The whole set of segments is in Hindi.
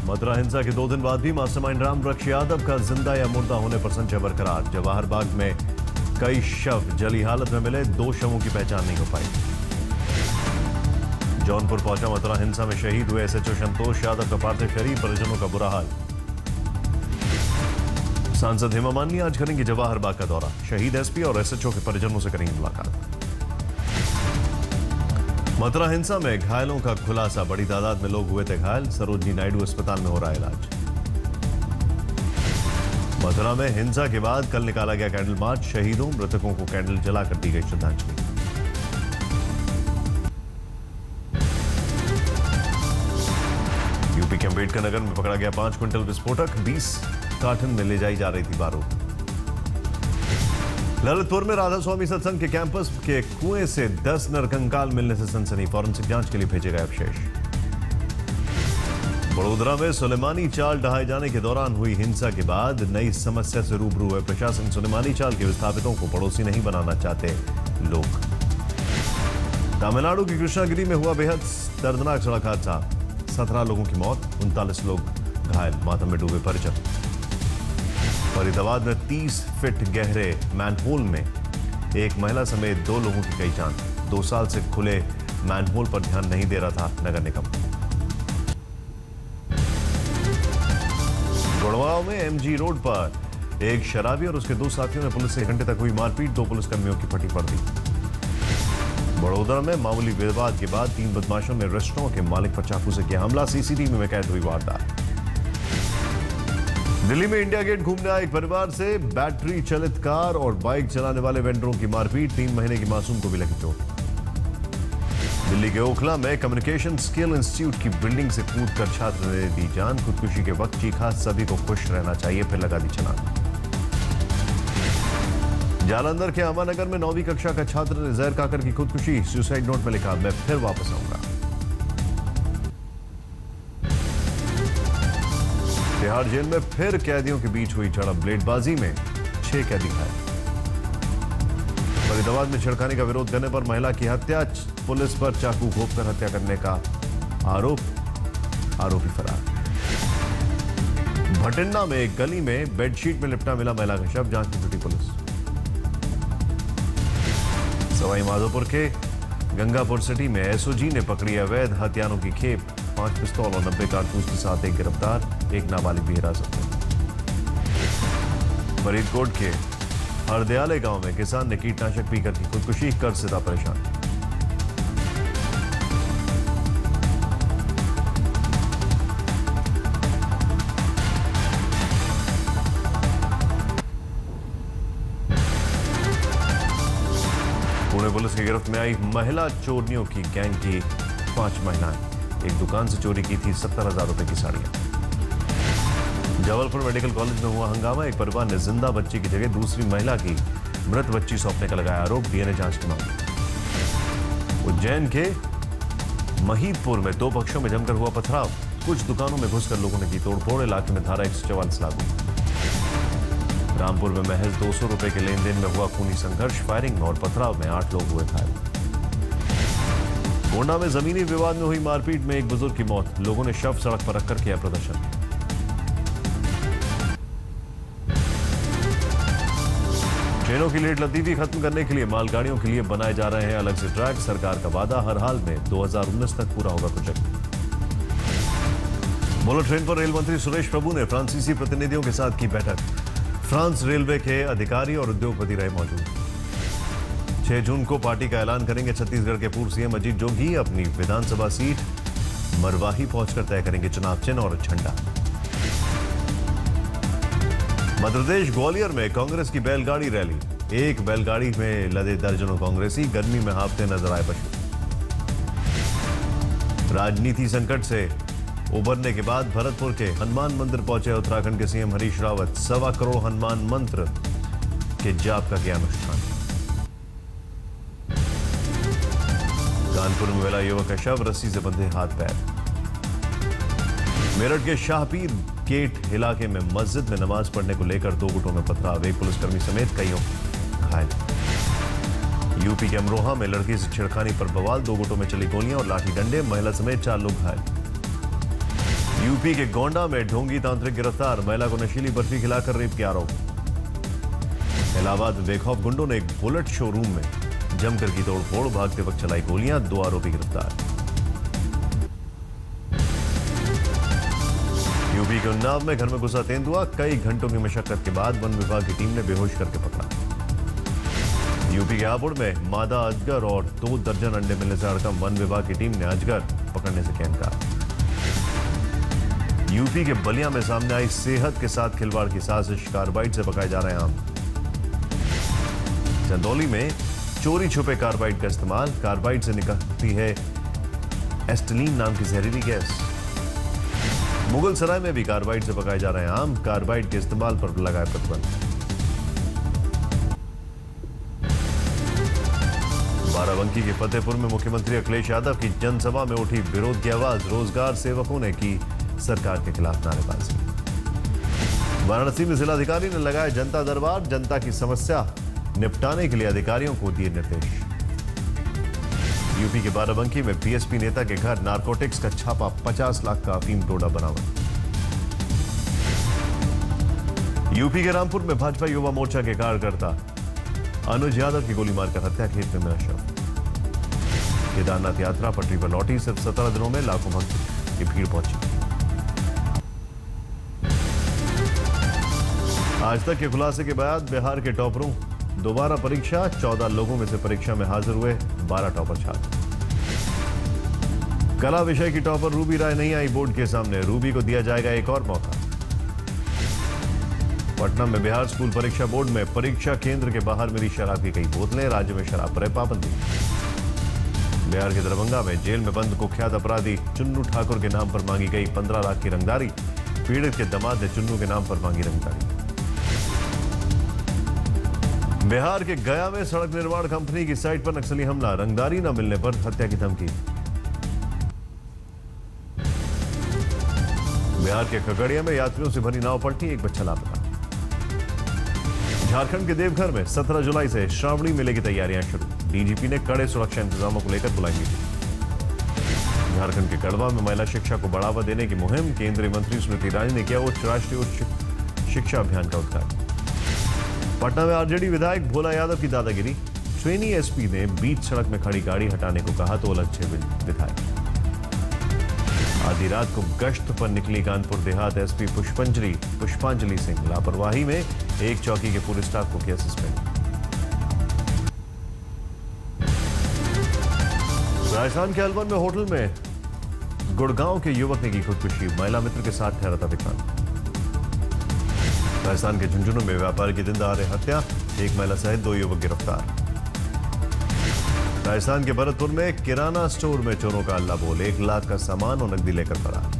मथुरा हिंसा के 2 दिन बाद भी मास्टरमाइंड राम वृक्ष यादव का जिंदा या मुर्दा होने पर संशय बरकरार। जवाहर बाग में कई शव जली हालत में मिले, 2 शवों की पहचान नहीं हो पाई। जौनपुर पहुंचा मथुरा हिंसा में शहीद हुए एसएचओ संतोष यादव का पार्थिव शरीर, परिजनों का बुरा हाल। सांसद हेमा मालिनी आज करेंगे जवाहर बाग का दौरा, शहीद एसपी और एसएचओ के परिजनों से करेंगे मुलाकात। मथुरा हिंसा में घायलों का खुलासा, बड़ी तादाद में लोग हुए थे घायल, सरोजनी नायडू अस्पताल में हो रहा इलाज। मथुरा में हिंसा के बाद कल निकाला गया कैंडल मार्च, शहीदों मृतकों को कैंडल जलाकर दी गई श्रद्धांजलि। यूपी के अम्बेडकर नगर में पकड़ा गया 5 क्विंटल विस्फोटक, 20 कार्टन में ले जाई जा रही थी बारूद। ललितपुर में राधा स्वामी सत्संग के कैंपस के कुएं से 10 नरकंकाल मिलने से सनसनी, फॉरेंसिक जांच के लिए भेजे गए अवशेष। बड़ोदरा में सुलेमानी चाल ढहाए जाने के दौरान हुई हिंसा के बाद नई समस्या से रूबरू है प्रशासन। सुलेमानी चाल के विस्थापितों को पड़ोसी नहीं बनाना चाहते लोग। तमिलनाडु की कृष्णागिरी में हुआ बेहद दर्दनाक सड़क हादसा, 17 लोगों की मौत, 39 लोग घायल, मातम में डूबे परिजन। फरीदाबाद में 30 फीट गहरे मैनहोल में एक महिला समेत 2 लोगों की गई जान। 2 साल से खुले मैनहोल पर ध्यान नहीं दे रहा था नगर निगम। गुड़गांव में एमजी रोड पर एक शराबी और उसके 2 साथियों ने पुलिस से 1 घंटे तक हुई मारपीट, 2 पुलिसकर्मियों की फटी पड़ दी। बड़ोदरा में मामूली विवाद के बाद 3 बदमाशों ने रेस्टोरेंट के मालिक पर चाकू से किया हमला, सीसीटीवी में कैद हुई वारदात। दिल्ली में इंडिया गेट घूमने आए एक परिवार से बैटरी चलित कार और बाइक चलाने वाले वेंडरों की मारपीट, 3 महीने की मासूम को भी लगी चोट। दिल्ली के ओखला में कम्युनिकेशन स्किल इंस्टीट्यूट की बिल्डिंग से कूदकर छात्र ने दी जान, खुदकुशी के वक्त चीखा सभी को खुश रहना चाहिए, फिर लगा दी छलांग। जालंधर के अमानगर में 9वीं कक्षा का छात्र ने जहर खाकर की खुदकुशी, सुसाइड नोट में लिखा मैं फिर वापस आऊंगा। तिहाड़ जेल में फिर कैदियों के बीच हुई झड़प, ब्लेडबाजी में 6 कैदी घायल। फरीदाबाद में छिड़खानी का विरोध करने पर महिला की हत्या, पुलिस पर चाकू घोंपकर हत्या करने का आरोप, आरोपी फरार। भटिंडा में एक गली में बेडशीट में लिपटा मिला महिला का शव, जांच में जुटी पुलिस। सवाई माधोपुर के गंगापुर सिटी में एसओजी ने पकड़ी अवैध हथियारों की खेप, 5 पिस्तौल और 90 कारतूस के साथ एक गिरफ्तार, एक नाबालिग भी हिरासत में। फरीदकोट के हरदयाले गांव में किसान ने कीटनाशक पीकर की खुदकुशी, कर से था परेशान। पुणे पुलिस की गिरफ्त में आई महिला चोरियों की गैंग की 5 महिलाएं, एक दुकान से चोरी की थी 70,000 रुपए की साड़ियां। जबलपुर मेडिकल कॉलेज में हुआ हंगामा, एक परिवार ने जिंदा बच्ची की जगह दूसरी महिला की मृत बच्ची सौंपने का लगाया आरोप, डीएनए जांच की मांग। उज्जैन के महीदपुर में 2 पक्षों में जमकर हुआ पथराव, कुछ दुकानों में घुसकर लोगों ने की तोड़फोड़, इलाके में धारा 144 लागू। रामपुर में महज 200 रुपए के लेन देन में हुआ खूनी संघर्ष, फायरिंग और पथराव में 8 लोग हुए घायल। गोंडा में जमीनी विवाद में हुई मारपीट में एक बुजुर्ग की मौत, लोगों ने शव सड़क पर रखकर किया प्रदर्शन। ट्रेनों की लेट लतीफी खत्म करने के लिए मालगाड़ियों के लिए बनाए जा रहे हैं अलग से ट्रैक, सरकार का वादा, हर हाल में 2019 तक पूरा होगा प्रोजेक्ट। बुलेट ट्रेन पर रेल मंत्री सुरेश प्रभु ने फ्रांसीसी प्रतिनिधियों के साथ की बैठक, फ्रांस रेलवे के अधिकारी और उद्योगपति रहे मौजूद। 6 जून को पार्टी का ऐलान करेंगे छत्तीसगढ़ के पूर्व सीएम अजीत जोगी, अपनी विधानसभा सीट मरवाही पहुंचकर तय करेंगे चुनाव चिन्ह और झंडा। मध्य प्रदेश ग्वालियर में कांग्रेस की बैलगाड़ी रैली, एक बैलगाड़ी में लदे दर्जनों कांग्रेसी, गर्मी में हांफते नजर आए पशु। राजनीति संकट से उबरने के बाद भरतपुर के हनुमान मंदिर पहुंचे उत्तराखंड के सीएम हरीश रावत, 1.25 करोड़ हनुमान मंत्र के जाप का किया अनुष्ठान। कानपुर में मिला युवक का शव, रस्सी से बंधे हाथ पैर। मेरठ के शाहपीर गेट इलाके में मस्जिद में नमाज पढ़ने को लेकर 2 गुटों में पथराव, एक पुलिसकर्मी समेत कईयों घायल। यूपी के अमरोहा में लड़की से छेड़खानी पर बवाल, 2 गुटों में चली गोलियां और लाठी डंडे, महिला समेत 4 लोग घायल। यूपी के गोंडा में ढोंगी तांत्रिक गिरफ्तार, महिला को नशीली बर्फी खिलाकर रेप के आरोप। इलाहाबाद में बेखौफ गुंडों ने एक बुलेट शोरूम में जमकर की तोड़फोड़, भागते वक्त चलाई गोलियां, 2 आरोपी गिरफ्तार। यूपी के उन्नाव में घर में घुसा तेंदुआ, कई घंटों की मशक्कत के बाद वन विभाग की टीम ने बेहोश करके पकड़ा। यूपी के हापुड़ में मादा अजगर और 2 दर्जन अंडे मिलने से हड़कंप, वन विभाग की टीम ने अजगर पकड़ने से किया इनकार। यूपी के बलिया में सामने आई सेहत के साथ खिलवाड़ की साजिश, कार्बाइड से पकाए जा रहे हैं आम। चंदौली में चोरी छुपे कार्बाइड का इस्तेमाल, कार्बाइड से निकलती है एस्टलीन नाम की जहरीली गैस। मुगल सराय में भी कार्बाइड से पकाए जा रहे हैं आम, कार्बाइड के इस्तेमाल पर लगाए प्रतिबंध। बाराबंकी के फतेहपुर में मुख्यमंत्री अखिलेश यादव की जनसभा में उठी विरोध की आवाज, रोजगार सेवकों ने की सरकार के खिलाफ नारेबाजी। वाराणसी में जिलाधिकारी ने लगाया जनता दरबार, जनता की समस्या निपटाने के लिए अधिकारियों को दिए निर्देश। यूपी के बाराबंकी में बीएसपी नेता के घर नारकोटिक्स का छापा, 50 लाख का अफीम टोडा बरामद। यूपी के रामपुर में भाजपा युवा मोर्चा के कार्यकर्ता अनुज यादव की गोली मारकर हत्या, खेत में मिला शव। केदारनाथ यात्रा पटरी पर लौटी, सिर्फ 17 दिनों में लाखों भक्त की भीड़ पहुंची। आज तक के खुलासे के बाद बिहार के टॉपरों दोबारा परीक्षा, 14 लोगों में से परीक्षा में हाजिर हुए 12 टॉपर छात्र। कला विषय की टॉपर रूबी राय नहीं आई बोर्ड के सामने, रूबी को दिया जाएगा एक और मौका। पटना में बिहार स्कूल परीक्षा बोर्ड में परीक्षा केंद्र के बाहर मिली शराब की कई बोतलें, राज्य में शराब पर पाबंदी। बिहार के दरभंगा में जेल में बंद कुख्यात अपराधी चुन्नू ठाकुर के नाम पर मांगी गई 15 लाख की रंगदारी, पीड़ित के दामाद ने चुन्नू के नाम पर मांगी रंगदारी। बिहार के गया में सड़क निर्माण कंपनी की साइट पर नक्सली हमला, रंगदारी न मिलने पर हत्या की धमकी। बिहार के खगड़िया में यात्रियों से भरी नाव पलटी, एक बच्चा लापता। झारखंड के देवघर में 17 जुलाई से श्रावणी मेले की तैयारियां शुरू, डीजीपी ने कड़े सुरक्षा इंतजामों को लेकर बुलाई मीटिंग। झारखंड के गढ़वा में महिला शिक्षा को बढ़ावा देने की मुहिम, केंद्रीय मंत्री स्मृति ईरानी ने किया राष्ट्रीय उच्च शिक्षा अभियान का उद्घाटन। पटना में आरजेडी विधायक भोला यादव की दादागिरी, ट्रेनी एसपी ने बीच सड़क में खड़ी गाड़ी हटाने को कहा तो अलग 6 विधायक। आधी रात को गश्त पर निकली कानपुर देहात एसपी पुष्पांजलि सिंह, लापरवाही में एक चौकी के पूरे स्टाफ को किया सस्पेंड। राजस्थान के अलवर में होटल में गुड़गांव के युवक ने की खुदकुशी, महिला मित्र के साथ ठहरा था विक्रांत। राजस्थान के झुंझुनू में व्यापारी की दिन दहाड़े हत्या, एक महिला सहित 2 युवक गिरफ्तार। राजस्थान के भरतपुर में किराना स्टोर में चोरों का अल्लाह बोल, 1 लाख का सामान और नकदी लेकर फरार।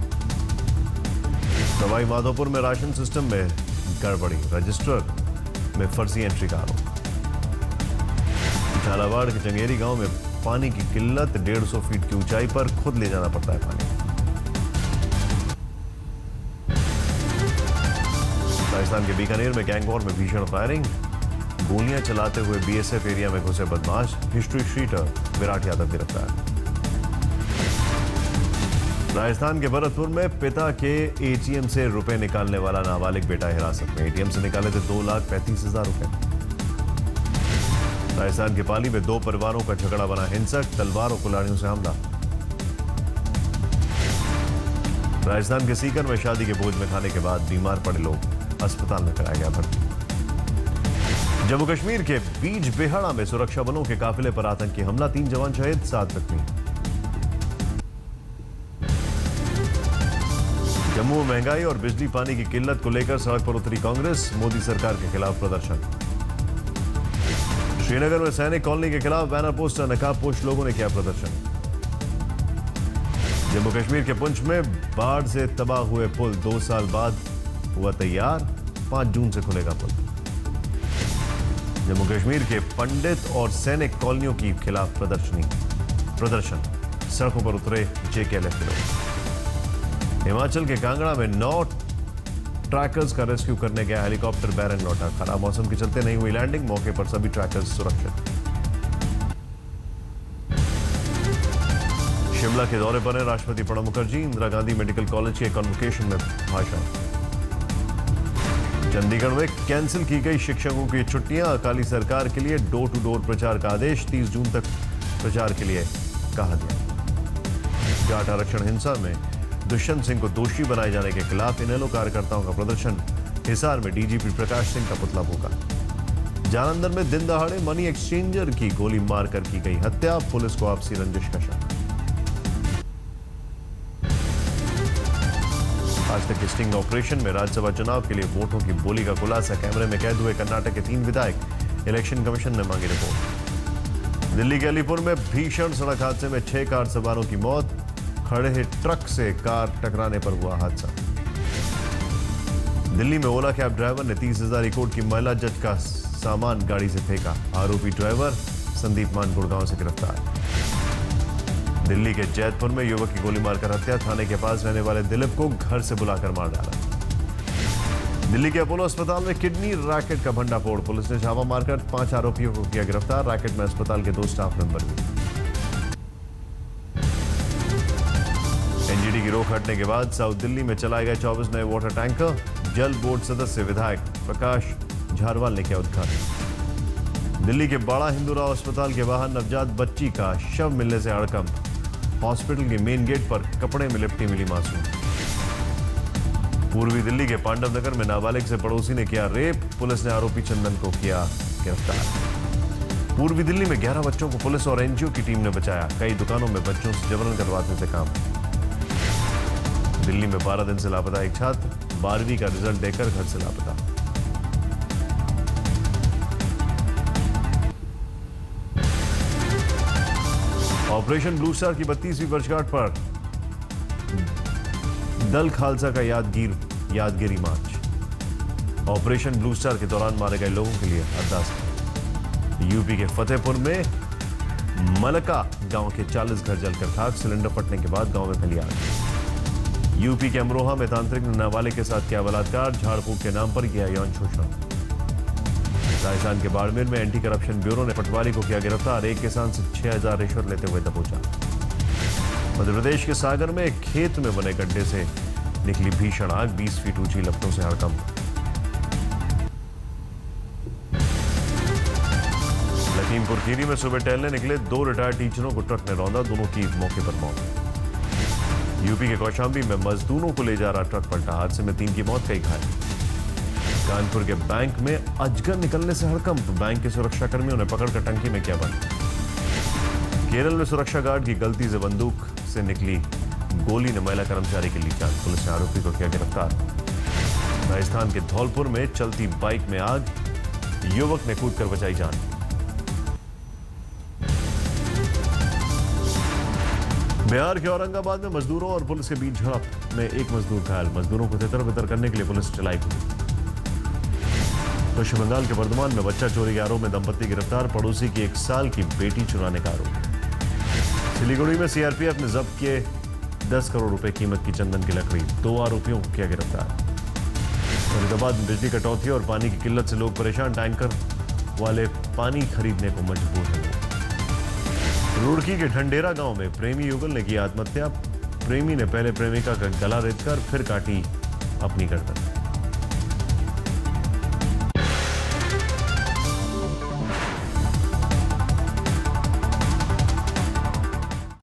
सवाई माधोपुर में राशन सिस्टम में गड़बड़ी, रजिस्टर में फर्जी एंट्री का आरोप। झालावाड़ के चंगेरी गांव में पानी की किल्लत, 150 फीट की ऊंचाई पर खुद ले जाना पड़ता है पानी। राजस्थान के बीकानेर में गैंग वॉर में भीषण फायरिंग, गोलियां चलाते हुए बीएसएफ एरिया में घुसे बदमाश, हिस्ट्री शीटर विराट यादव गिरफ्तार। राजस्थान के भरतपुर में पिता के एटीएम से रुपए निकालने वाला नाबालिग बेटा हिरासत में, एटीएम से निकाले थे 2,35,000 रुपए। राजस्थान के पाली में 2 परिवारों का झगड़ा बना हिंसक, तलवार और कुल्हाड़ियों से हमला। राजस्थान के सीकर में शादी के भोज में खाने के बाद बीमार पड़े लोग अस्पताल में कराया गया भर्ती। जम्मू कश्मीर के बीज बेहाड़ा में सुरक्षा बलों के काफिले पर आतंकी हमला, 3 जवान शहीद, 7 जख्मी। जम्मू में महंगाई और बिजली पानी की किल्लत को लेकर सड़क पर उतरी कांग्रेस, मोदी सरकार के खिलाफ प्रदर्शन। श्रीनगर में सैनिक कॉलोनी के खिलाफ बैनर पोस्टर, नकाबपोश लोगों ने किया प्रदर्शन। जम्मू कश्मीर के पुंछ में बाढ़ से तबाह हुए पुल 2 साल बाद हुआ तैयार, 5 जून से खुलेगा पुल। जम्मू कश्मीर के पंडित और सैनिक कॉलोनियों की खिलाफ प्रदर्शन, सड़कों पर उतरे जेकेएलएफ के लोग। हिमाचल के कांगड़ा में 9 ट्रैकर्स का रेस्क्यू करने गया हेलीकॉप्टर बैरंग लौटा, खराब मौसम के चलते नहीं हुई लैंडिंग, मौके पर सभी ट्रैकर्स सुरक्षित। शिमला के दौरे पर है राष्ट्रपति प्रणब मुखर्जी। इंदिरा गांधी मेडिकल कॉलेज के कॉन्वोकेशन में भाषण। चंडीगढ़ में कैंसिल की गई शिक्षकों की छुट्टियां। अकाली सरकार के लिए डोर टू डोर प्रचार का आदेश। 30 जून तक प्रचार के लिए कहा गया। जाट आरक्षण हिंसा में दुष्यंत सिंह को दोषी बनाए जाने के खिलाफ इनेलो कार्यकर्ताओं का प्रदर्शन। हिसार में डीजीपी प्रकाश सिंह का पुतला फूका। जालंधर में दिन दहाड़े मनी एक्सचेंजर की गोली मारकर की गई हत्या। पुलिस को आपसी रंजिश का शक। आज तक स्टिंग ऑपरेशन में राज्यसभा चुनाव के लिए वोटों की बोली का खुलासा। कैमरे में कैद हुए कर्नाटक के 3 विधायक। इलेक्शन कमीशन ने मांगी रिपोर्ट। दिल्ली के अलीपुर में भीषण सड़क हादसे में 6 कार सवारों की मौत। खड़े ट्रक से कार टकराने पर हुआ हादसा। दिल्ली में ओला कैब ड्राइवर ने 30,000 रिकॉर्ड की महिला जज का सामान गाड़ी से फेंका। आरोपी ड्राइवर संदीप मान गुड़गांव से गिरफ्तार। दिल्ली के जैतपुर में युवक की गोली मारकर हत्या। थाने के पास रहने वाले दिलीप को घर से बुलाकर मार डाला। दिल्ली के अपोलो अस्पताल में किडनी रैकेट का भंडाफोड़। पुलिस ने छापा मारकर 5 आरोपियों को किया गिरफ्तार। रैकेट में अस्पताल के 2 स्टाफ मेंबर भी। एनजीटी की रोक हटने के बाद साउथ दिल्ली में चलाए गए 24 नए वाटर टैंकर। जल बोर्ड सदस्य विधायक प्रकाश झारवाल ने किया उद्घाटन। दिल्ली के बड़ा हिंदूराव अस्पताल के बाहर नवजात बच्ची का शव मिलने से हड़कंप। हॉस्पिटल के मेन गेट पर कपड़े में लिपटी मिली मासूम। पूर्वी दिल्ली के पांडव नगर में नाबालिग से पड़ोसी ने किया रेप। पुलिस ने आरोपी चंदन को किया गिरफ्तार। पूर्वी दिल्ली में 11 बच्चों को पुलिस और एनजीओ की टीम ने बचाया। कई दुकानों में बच्चों से जबरन करवाते थे काम। दिल्ली में 12 दिन से लापता एक छात्र। 12वीं का रिजल्ट देकर घर से लापता। ऑपरेशन ब्लू स्टार की 32वीं वर्षगांठ पर दल खालसा का यादगिरी मार्च। ऑपरेशन ब्लू स्टार के दौरान मारे गए लोगों के लिए अरदास। यूपी के फतेहपुर में मलका गांव के 40 घर जलकर खाक। सिलेंडर फटने के बाद गांव में फैली आग। यूपी के अमरोहा में तांत्रिक ने नाबालिग के साथ किया बलात्कार। झाड़ फूक के नाम पर किया यौन शोषण। राजस्थान के बाड़मेर में एंटी करप्शन ब्यूरो ने पटवारी को किया गिरफ्तार। एक किसान से 6,000 रिश्वत लेते हुए दबोचा। मध्य प्रदेश के सागर में एक खेत में बने गड्ढे से निकली भीषण आग। 20 फीट ऊंची लपटों से हड़कंप। लखीमपुर खीरी में सुबह टहलने निकले 2 रिटायर्ड टीचरों को ट्रक ने रौंदा। दोनों की मौके पर मौत। यूपी के कौशाम्बी में मजदूरों को ले जा रहा ट्रक पलटा। हादसे में 3 की मौत, कई घायल। कानपुर के बैंक में अजगर निकलने से हड़कंप। बैंक के सुरक्षाकर्मियों ने पकड़कर टंकी में किया बंद। केरल में सुरक्षा गार्ड की गलती से बंदूक से निकली गोली ने महिला कर्मचारी की ली जान। पुलिस ने आरोपी को किया गिरफ्तार। राजस्थान के धौलपुर में चलती बाइक में आग। युवक ने कूदकर बचाई जान। बिहार के औरंगाबाद में मजदूरों और पुलिस के बीच झड़प में एक मजदूर घायल। मजदूरों को तितर-बितर करने के लिए पुलिस चलाई हुई। पश्चिम बंगाल के वर्धमान में बच्चा चोरी के आरोप में दंपति गिरफ्तार। पड़ोसी की 1 साल की बेटी चुराने का आरोप। सिलीगुड़ी में सीआरपीएफ ने जब्त किए 10 करोड़ रुपए कीमत की चंदन की लकड़ी। 2 आरोपियों को किया गिरफ्तार। फरीदाबाद में बिजली कटौती और पानी की किल्लत से लोग परेशान। टैंकर वाले पानी खरीदने को मजबूर हैं। रुड़की के ढंडेरा गांव में प्रेमी युगल ने की आत्महत्या। प्रेमी ने पहले प्रेमिका का गला रेतकर फिर काटी अपनी गर्दन।